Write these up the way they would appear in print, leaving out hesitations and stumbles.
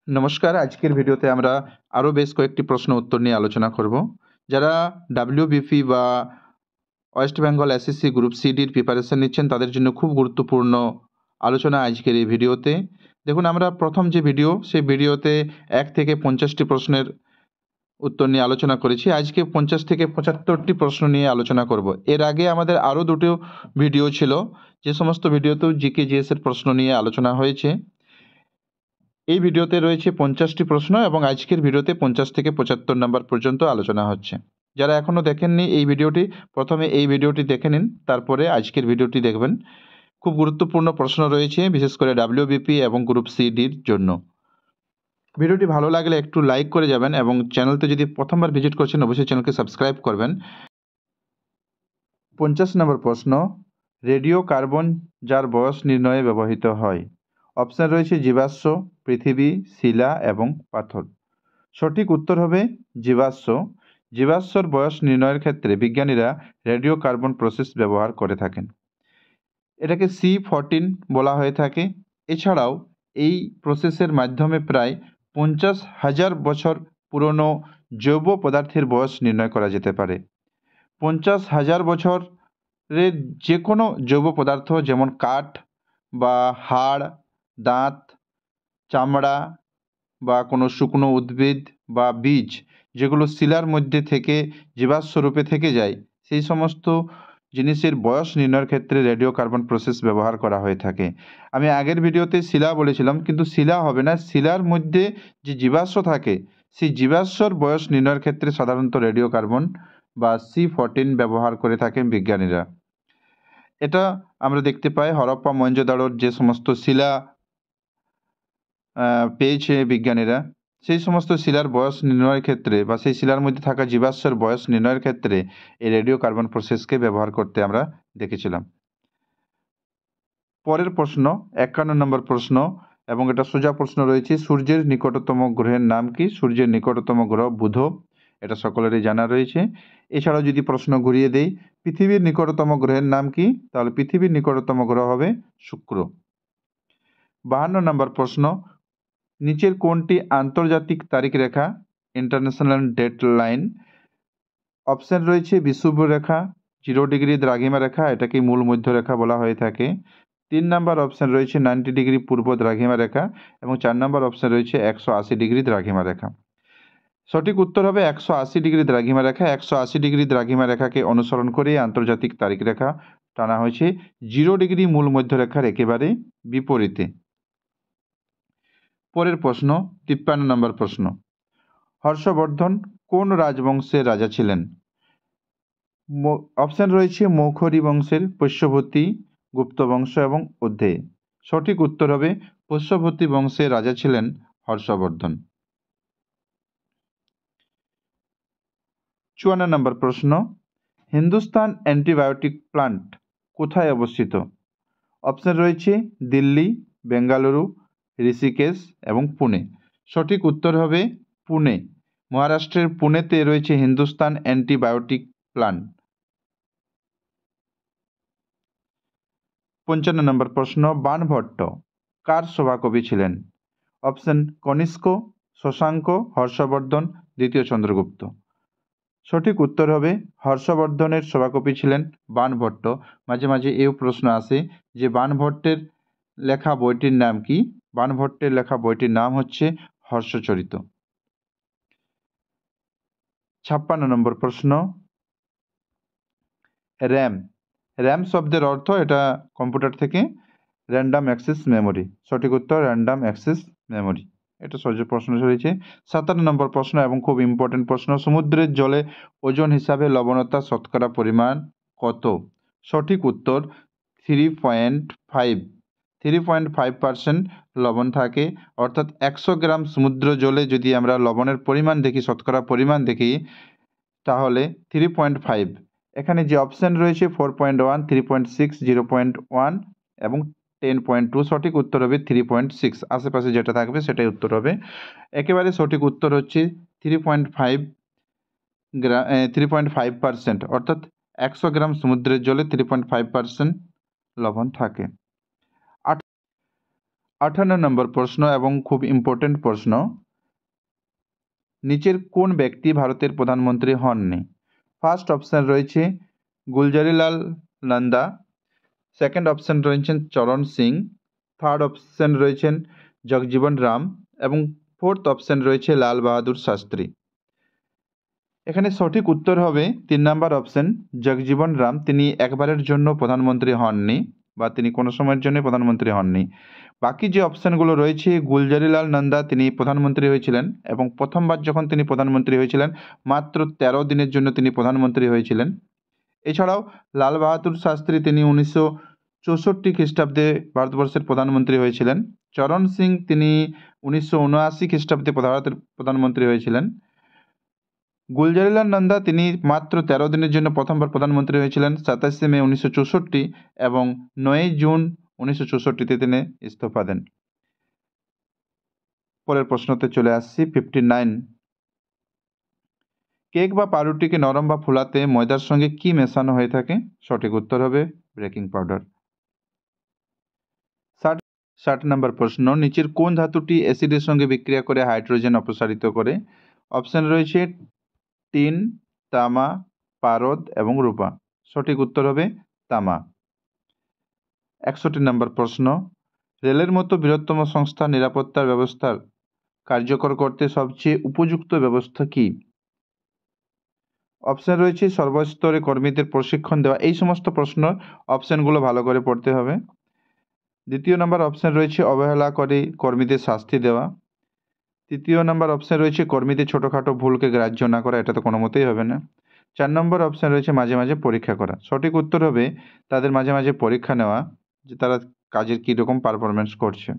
নমস্কার। আজকের ভিডিওতে আমরা আরও বেশ কয়েকটি প্রশ্ন উত্তর নিয়ে আলোচনা করব। যারা WBP বা ওয়েস্ট বেঙ্গল SSC গ্রুপ সিডির প্রিপারেশন নিচ্ছেন তাদের জন্য খুব গুরুত্বপূর্ণ আলোচনা আজকের এই ভিডিওতে। দেখুন, আমরা প্রথম যে ভিডিও সেই ভিডিওতে 1 থেকে 50টি প্রশ্নের উত্তর নিয়ে আলোচনা করেছি। আজকে 50 থেকে 75টি প্রশ্ন নিয়ে আলোচনা করব। এর আগে আমাদের আরও দুটো ভিডিও ছিল, যে সমস্ত ভিডিওতেও জিকে জিএসের প্রশ্ন নিয়ে আলোচনা হয়েছে। এই ভিডিওতে রয়েছে 50টি প্রশ্ন এবং আজকের ভিডিওতে 50 থেকে 75 নম্বর পর্যন্ত আলোচনা হচ্ছে। যারা এখনও দেখেননি এই ভিডিওটি, প্রথমে এই ভিডিওটি দেখে নিন, তারপরে আজকের ভিডিওটি দেখবেন। খুব গুরুত্বপূর্ণ প্রশ্ন রয়েছে, বিশেষ করে WBP এবং গ্রুপ সিডির জন্য। ভিডিওটি ভালো লাগলে একটু লাইক করে যাবেন এবং চ্যানেলতে যদি প্রথমবার ভিজিট করছেন অবশ্যই চ্যানেলকে সাবস্ক্রাইব করবেন। 50 নম্বর প্রশ্ন, রেডিও কার্বন যার বয়স নির্ণয়ে ব্যবহৃত হয়। অপশান রয়েছে জীবাশ্ম, পৃথিবী, শিলা এবং পাথর। সঠিক উত্তর হবে জীবাশ্ম। জীবাশ্মর বয়স নির্ণয়ের ক্ষেত্রে বিজ্ঞানীরা রেডিও কার্বন প্রসেস ব্যবহার করে থাকেন। এটাকে C14 বলা হয়ে থাকে। এছাড়াও এই প্রসেসের মাধ্যমে প্রায় 50,000 বছর পুরনো জৈব পদার্থের বয়স নির্ণয় করা যেতে পারে। 50,000 বছরের যে কোনো জৈব পদার্থ, যেমন কাঠ বা হাড়, দাঁত, চামড়া বা কোনো শুকনো উদ্ভিদ বা বীজ, যেগুলো শিলার মধ্যে থেকে জীবাশ্ম রূপে থেকে যায়, সেই সমস্ত জিনিসের বয়স নির্ণয়ের ক্ষেত্রে রেডিও কার্বন প্রসেস ব্যবহার করা হয়ে থাকে। আমি আগের ভিডিওতে শিলা বলেছিলাম, কিন্তু শিলা হবে না, শিলার মধ্যে যে জীবাশ্ম থাকে সেই জীবাশ্মর বয়স নির্ণয়ের ক্ষেত্রে সাধারণত রেডিও কার্বন বা C14 ব্যবহার করে থাকেন বিজ্ঞানীরা। এটা আমরা দেখতে পাই হরপ্পা মহেঞ্জোদাড়োর যে সমস্ত শিলা পেয়েছে বিজ্ঞানীরা, সেই সমস্ত শিলার বয়স নির্ণয়ের ক্ষেত্রে বা সেই শিলার মধ্যে থাকা জীবাশ্মের বয়স নির্ণয়ের ক্ষেত্রে এই রেডিও কার্বন প্রসেসকে ব্যবহার করতে আমরা দেখেছিলাম। পরের প্রশ্ন 51 নম্বর প্রশ্ন, এবং এটা সোজা প্রশ্ন রয়েছে, সূর্যের নিকটতম গ্রহের নাম কি? সূর্যের নিকটতম গ্রহ বুধ, এটা সকলেরই জানা রয়েছে। এছাড়াও যদি প্রশ্ন ঘুরিয়ে দেই, পৃথিবীর নিকটতম গ্রহের নাম কি? তাহলে পৃথিবীর নিকটতম গ্রহ হবে শুক্র। 52 নম্বর প্রশ্ন, নিচের কোনটি আন্তর্জাতিক তারিখ রেখা, ইন্টারন্যাশনাল ডেট লাইন? অপশান রয়েছে বিষুব রেখা, 0 ডিগ্রি দ্রাঘিমা রেখা, এটাকে মূল মধ্যরেখা বলা হয়ে থাকে। 3 নম্বর অপশান রয়েছে 90 ডিগ্রি পূর্ব দ্রাঘিমা রেখা এবং 4 নম্বর অপশান রয়েছে 180 ডিগ্রি দ্রাঘিমা রেখা। সঠিক উত্তর হবে 180 ডিগ্রি দ্রাঘিমা রেখা। 180 ডিগ্রি দ্রাঘিমা রেখাকে অনুসরণ করে আন্তর্জাতিক তারিখ রেখা টানা হয়েছে 0 ডিগ্রি মূল মধ্যরেখার একেবারে বিপরীতে। পরের প্রশ্ন 53 নম্বর প্রশ্ন, হর্ষবর্ধন কোন রাজবংশের রাজা ছিলেন? অপশান রয়েছে মৌখরী বংশের, পুষ্যভূতি, গুপ্ত বংশ এবং অধ্যেয়। সঠিক উত্তর হবে পুষ্যভূতি বংশের রাজা ছিলেন হর্ষবর্ধন। 54 নম্বর প্রশ্ন, হিন্দুস্তান অ্যান্টিবায়োটিক প্লান্ট কোথায় অবস্থিত? অপশান রয়েছে দিল্লি, বেঙ্গালুরু, ঋষিকেশ এবং পুনে। সঠিক উত্তর হবে পুনে। মহারাষ্ট্রের পুনেতে রয়েছে হিন্দুস্তান অ্যান্টিবায়োটিক প্লান্ট। 55 নম্বর প্রশ্ন, বাণভট্ট কার সভাকবি ছিলেন? অপশান কনিষ্ক, শশাঙ্ক, হর্ষবর্ধন, দ্বিতীয় চন্দ্রগুপ্ত। সঠিক উত্তর হবে হর্ষবর্ধনের সভাকবি ছিলেন বাণভট্ট। মাঝে মাঝে এও প্রশ্ন আসে যে বাণভট্টের লেখা বইটির নাম কি? বাণভট্টের লেখা বইটির নাম হচ্ছে হর্ষচরিত। 56 নম্বর প্রশ্ন, র্যাম। র্যাম শব্দের অর্থ, এটা কম্পিউটার থেকে, র্যান্ডাম অ্যাক্সেস মেমোরি। সঠিক উত্তর র্যান্ডাম অ্যাক্সেস মেমোরি। এটা সহজ প্রশ্ন রয়েছে। 57 নম্বর প্রশ্ন এবং খুব ইম্পর্টেন্ট প্রশ্ন, সমুদ্রের জলে ওজন হিসাবে লবণতা শতকরা পরিমাণ কত? সঠিক উত্তর 3.5। 3.5% লবণ থাকে, অর্থাৎ 100 গ্রাম সমুদ্র জলে যদি আমরা লবণের পরিমাণ দেখি, শতকরা পরিমাণ দেখি, তাহলে 3.5। এখানে যে অপশান রয়েছে 4.1, 3.6, 0.1 এবং 10.2, সঠিক উত্তর হবে 3.6। আশেপাশে যেটা থাকবে সেটাই উত্তর হবে। একেবারে সঠিক উত্তর হচ্ছে 3.5%, অর্থাৎ 100 গ্রাম সমুদ্রের জলে 3.5% লবণ থাকে। 58 নম্বর প্রশ্ন এবং খুব ইম্পর্টেন্ট প্রশ্ন, নিচের কোন ব্যক্তি ভারতের প্রধানমন্ত্রী হননি? ফার্স্ট অপশান রয়েছে গুলজারিলাল নন্দা, সেকেন্ড অপশান রয়েছেন চরণ সিং, থার্ড অপশান রয়েছেন জগজীবন রাম এবং ফোর্থ অপশান রয়েছে লাল বাহাদুর শাস্ত্রী। এখানে সঠিক উত্তর হবে 3 নম্বর অপশান জগজীবন রাম। তিনি একবারের জন্য প্রধানমন্ত্রী হননি বা তিনি কোনো সময়ের জন্য প্রধানমন্ত্রী হননি। বাকি যে অপশানগুলো রয়েছে, গুলজারিলাল নন্দা তিনি প্রধানমন্ত্রী হয়েছিলেন এবং প্রথমবার যখন তিনি প্রধানমন্ত্রী হয়েছিলেন মাত্র 13 দিনের জন্য তিনি প্রধানমন্ত্রী হয়েছিলেন। এছাড়াও লাল বাহাদুর শাস্ত্রী তিনি 1964 খ্রিস্টাব্দে ভারতবর্ষের প্রধানমন্ত্রী হয়েছিলেন। চরণ সিং তিনি 1979 খ্রিস্টাব্দে ভারতের প্রধানমন্ত্রী হয়েছিলেন। গুলজারিলাল নন্দা তিনি মাত্র 13 দিনের জন্য প্রথমবার প্রধানমন্ত্রী হয়েছিলেন 27 মে 1964 এবং 9 জুন 1964 তিনি ইস্তফা দেন। পরের প্রশ্নতে চলে আসছি 59। কেক বা পাউরুটিকে নরম বা ফোলাতে ময়দার সঙ্গে কি মেশানো হয়ে থাকে? সঠিক উত্তর হবে বেকিং পাউডার। 60 নম্বর প্রশ্ন, নিচের কোন ধাতুটি অ্যাসিডের সঙ্গে বিক্রিয়া করে হাইড্রোজেন অপসারিত করে? অপশান রয়েছে টিন, তামা, পারদ এবং রূপা। সঠিক উত্তর হবে তামা। 61 নম্বর প্রশ্ন, রেলের মতো বৃহত্তম সংস্থা নিরাপত্তার ব্যবস্থার কার্যকর করতে সবচেয়ে উপযুক্ত ব্যবস্থা কি? অপশান রয়েছে সর্বস্তরে কর্মীদের প্রশিক্ষণ দেওয়া। এই সমস্ত প্রশ্ন অপশানগুলো ভালো করে পড়তে হবে। দ্বিতীয় নম্বর অপশান রয়েছে অবহেলা করে কর্মীদের শাস্তি দেওয়া। তৃতীয় নম্বর অপশান রয়েছে কর্মীদের ছোটোখাটো ভুলকে গ্রাহ্য না করা, এটা তো কোনো মতেই হবে না। 4 নম্বর অপশান রয়েছে মাঝে মাঝে পরীক্ষা করা। সঠিক উত্তর হবে তাদের মাঝে মাঝে পরীক্ষা নেওয়া যে তারা কাজের কীরকম পারফরমেন্স করছে।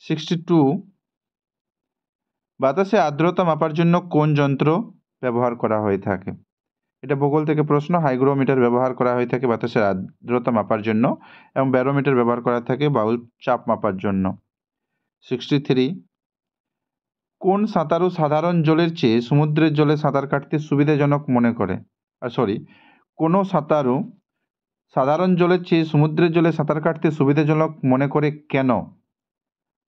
62, বাতাসে আর্দ্রতা মাপার জন্য কোন যন্ত্র ব্যবহার করা হয়ে থাকে? এটা ভূগোল থেকে প্রশ্ন। হাইগ্রোমিটার ব্যবহার করা হয়ে থাকে বাতাসের আর্দ্রতা মাপার জন্য এবং ব্যারোমিটার ব্যবহার করা থাকে বায়ুর চাপ মাপার জন্য। 63, কোন সাঁতারু সাধারণ জলের চেয়ে সমুদ্রের জলে সাঁতার কাটতে সুবিধাজনক মনে করে? কোনো সাঁতারু সাধারণ জলের চেয়ে সমুদ্রের জলে সাঁতার কাটতে সুবিধাজনক মনে করে কেন?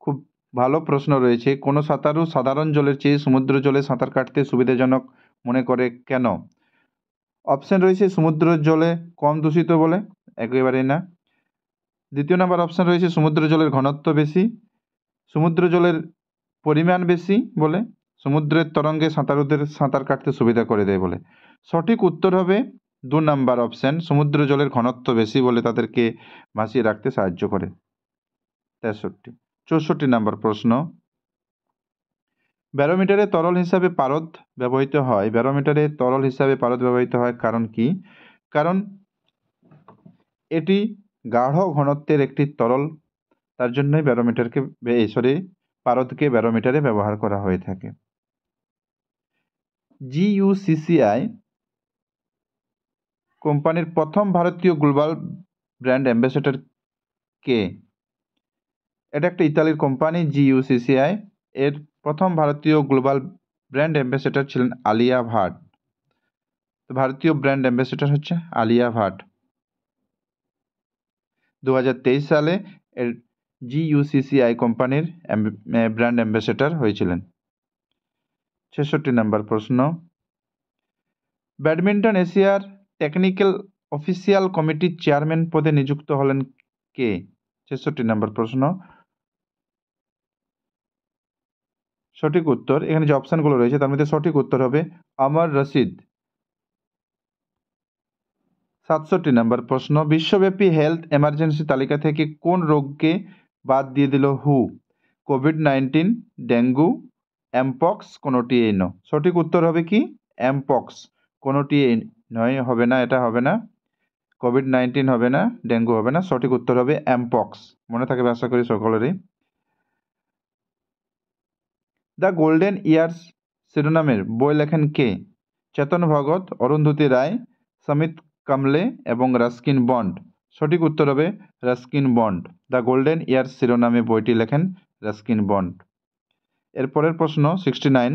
খুব ভালো প্রশ্ন রয়েছে। কোনো সাঁতারু সাধারণ জলের চেয়ে সমুদ্র জলে সাঁতার কাটতে সুবিধাজনক মনে করে কেন? অপশান রয়েছে সমুদ্রের জলে কম দূষিত বলে, একেবারেই না। দ্বিতীয় নম্বর অপশান রয়েছে সমুদ্র জলের ঘনত্ব বেশি, সমুদ্র জলের পরিমাণ বেশি বলে, সমুদ্রের তরঙ্গে সাঁতারুদের সাঁতার কাটতে সুবিধা করে দেয় বলে। সঠিক উত্তর হবে 2 নম্বর অপশান, সমুদ্র জলের ঘনত্ব বেশি বলে তাদেরকে ভাসিয়ে রাখতে সাহায্য করে। 64 নম্বর প্রশ্ন, ব্যারোমিটারে তরল হিসাবে পারদ ব্যবহৃত হয়। ব্যারোমিটারে তরল হিসাবে পারদ ব্যবহৃত হয় কারণ কি? কারণ এটি গাঢ় ঘনত্বের একটি তরল, তার জন্যই পারদকে ব্যারোমিটারে ব্যবহার করা হয়ে থাকে। GUCCI কোম্পানির প্রথম ভারতীয় গ্লোবাল ব্র্যান্ড অ্যাম্বাসেডর কে? এটা একটা ইতালির কোম্পানি GUCCI, এর প্রথম ভারতীয় গ্লোবাল ব্র্যান্ড অ্যাম্বাসেডর ছিলেন আলিয়া ভাট। তো ভারতীয় ব্র্যান্ড অ্যাম্বাসেডর হচ্ছে আলিয়া ভাট। 2023 সালে এর GUCCI কোম্পানির ব্র্যান্ড অ্যাম্বাসেডর হয়েছিলেন। 66 নম্বর প্রশ্ন, ব্যাডমিন্টন এশিয়ার টেকনিক্যাল অফিসিয়াল কমিটির চেয়ারম্যান পদে নিযুক্ত হলেন কে? 66 নম্বর প্রশ্ন। সঠিক উত্তর, এখানে যে অপশানগুলো রয়েছে তার মধ্যে সঠিক উত্তর হবে অমর রশিদ। 67 নম্বর প্রশ্ন, বিশ্বব্যাপী হেলথ এমার্জেন্সি তালিকা থেকে কোন রোগকে বাদ দিয়ে দিল হু? কোভিড-19, ডেঙ্গু, এমপক্স, কোনোটি এই নয়। সঠিক উত্তর হবে কি? এমপক্স। কোনোটি এই নয়, হবে না, এটা হবে না। কোভিড-19 হবে না, ডেঙ্গু হবে না, সঠিক উত্তর হবে এমপক্স। মনে থাকবে আশা করি সকলেরই। দ্য গোল্ডেন ইয়ার্স শিরোনামের বই লেখেন কে? চেতন ভগত, অরুন্ধতী রায়, সমিত কামলে এবং রাস্কিন বন্ড। সঠিক উত্তর হবে Ruskin bond. The golden years শিরোনামে বইটি লেখেন রাস্কিন বন্ড। এরপরের প্রশ্ন 69,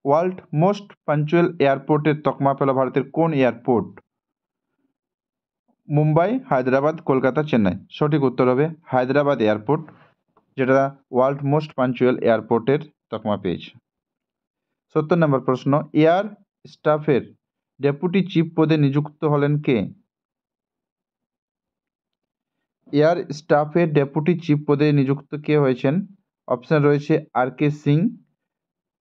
ওয়ার্ল্ড মোস্ট পাঞ্চুয়াল এয়ারপোর্টের তকমা পেল ভারতের কোন এয়ারপোর্ট? মুম্বাই, হায়দ্রাবাদ, কলকাতা, চেন্নাই। সঠিক উত্তর হবে হায়দ্রাবাদ এয়ারপোর্ট, যেটা ওয়ার্ল্ড মোস্ট পাঞ্চুয়াল এয়ারপোর্টের তকমা পেয়েছে। 70 নম্বর প্রশ্ন, এয়ার স্টাফের ডেপুটি চিফ পদে নিযুক্ত হলেন কে? এয়ার স্টাফের ডেপুটি চিফ পদে নিযুক্ত কে হয়েছেন? অপশান রয়েছে আর কে সিং,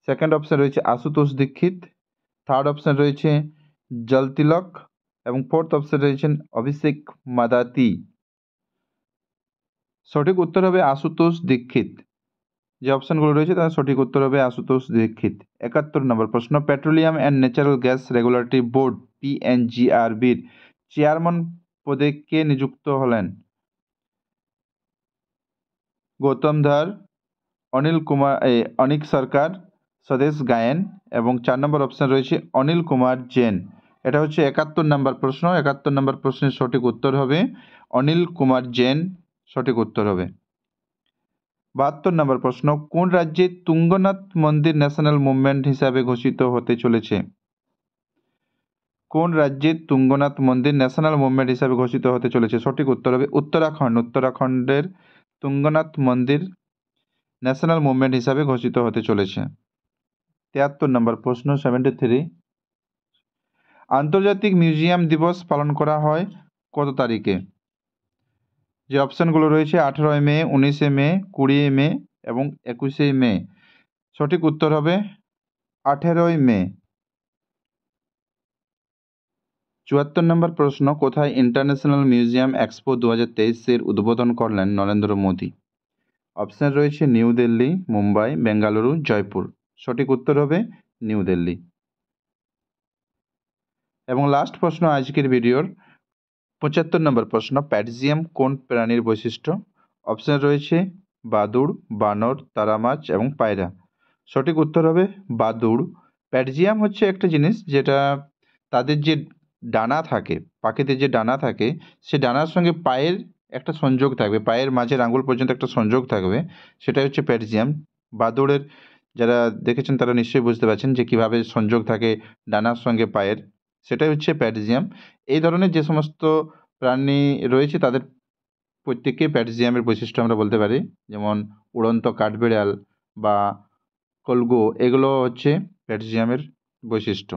সেকেন্ড অপশান রয়েছে আশুতোষ দীক্ষিত, থার্ড অপশান রয়েছে জলতিলক এবং ফোর্থ অপশান রয়েছেন অভিষেক মাদাতি। সঠিক উত্তর হবে আশুতোষ দীক্ষিত। যে অপশানগুলো রয়েছে তার সঠিক উত্তর হবে আশুতোষ দীক্ষিত। 71 নম্বর প্রশ্ন, petroleum and natural gas regulatory board PNGRBর চেয়ারম্যান পদে কে নিযুক্ত হলেন? গৌতম ধর, অনিক সরকার, স্বদেশ গায়েন এবং 4 নম্বর অপশান রয়েছে অনিল কুমার জৈন। এটা হচ্ছে 71 নম্বর প্রশ্ন। 71 নম্বর প্রশ্নের সঠিক উত্তর হবে অনিল কুমার জৈন, সঠিক উত্তর হবে। 72 নম্বর প্রশ্ন, কোন রাজ্যে তুঙ্গনাথ মন্দির ন্যাশনাল মুভমেন্ট হিসাবে ঘোষিত হতে চলেছে? কোন রাজ্যে তুঙ্গনাথ মন্দির ন্যাশনাল মুভমেন্ট হিসাবে ঘোষিত হতে চলেছে? সঠিক উত্তর হবে উত্তরাখণ্ড। উত্তরাখণ্ডের তুঙ্গনাথ মন্দির ন্যাশনাল মুভমেন্ট হিসাবে ঘোষিত হতে চলেছে। 73 নম্বর প্রশ্ন, 73, আন্তর্জাতিক মিউজিয়াম দিবস পালন করা হয় কত তারিখে? যে অপশানগুলো রয়েছে 18 মে, 19 মে, 20 মে এবং 21 মে। সঠিক উত্তর হবে 18 মে। 74 নম্বর প্রশ্ন, কোথায় ইন্টারন্যাশনাল মিউজিয়াম এক্সপো 2023-এর উদ্বোধন করলেন নরেন্দ্র মোদী? অপশান রয়েছে নিউ দিল্লি, মুম্বাই, বেঙ্গালুরু, জয়পুর। সঠিক উত্তর হবে নিউ দিল্লি। এবং লাস্ট প্রশ্ন আজকের ভিডিওর, 75 নম্বর প্রশ্ন, প্যাটজিয়াম কোন প্রাণীর বৈশিষ্ট্য? অপশান রয়েছে বাদুড়, বানর, তারামাছ এবং পায়রা। সঠিক উত্তর হবে বাদুড়। প্যাটজিয়াম হচ্ছে একটা জিনিস যেটা তাদের যে ডানা থাকে, পাখিদের যে ডানা থাকে, সে ডানার সঙ্গে পায়ের একটা সংযোগ থাকবে, পায়ের মাঝের আঙুল পর্যন্ত একটা সংযোগ থাকবে, সেটাই হচ্ছে প্যাটজিয়াম। বাদুড়ের যারা দেখেছেন তারা নিশ্চয়ই বুঝতে পারছেন যে কীভাবে সংযোগ থাকে ডানার সঙ্গে পায়ের, সেটাই হচ্ছে প্যাটজিয়াম। এই ধরনের যে সমস্ত প্রাণী রয়েছে তাদের প্রত্যেককে প্যাটজিয়ামের বৈশিষ্ট্য আমরা বলতে পারি, যেমন উড়ন্ত কাঠবিড়াল বা কলগো, এগুলো হচ্ছে প্যাটজিয়ামের বৈশিষ্ট্য,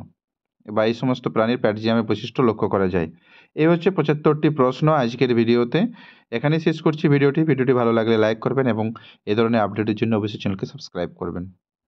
বা এই সমস্ত প্রাণীর প্যাটজিয়ামের বৈশিষ্ট্য লক্ষ্য করা যায়। এই হচ্ছে 75টি প্রশ্ন আজকের ভিডিওতে। এখানেই শেষ করছি ভিডিওটি। ভিডিওটি ভালো লাগলে লাইক করবেন এবং এই ধরনের আপডেটের জন্য অবশ্যই চ্যানেলকে সাবস্ক্রাইব করবেন।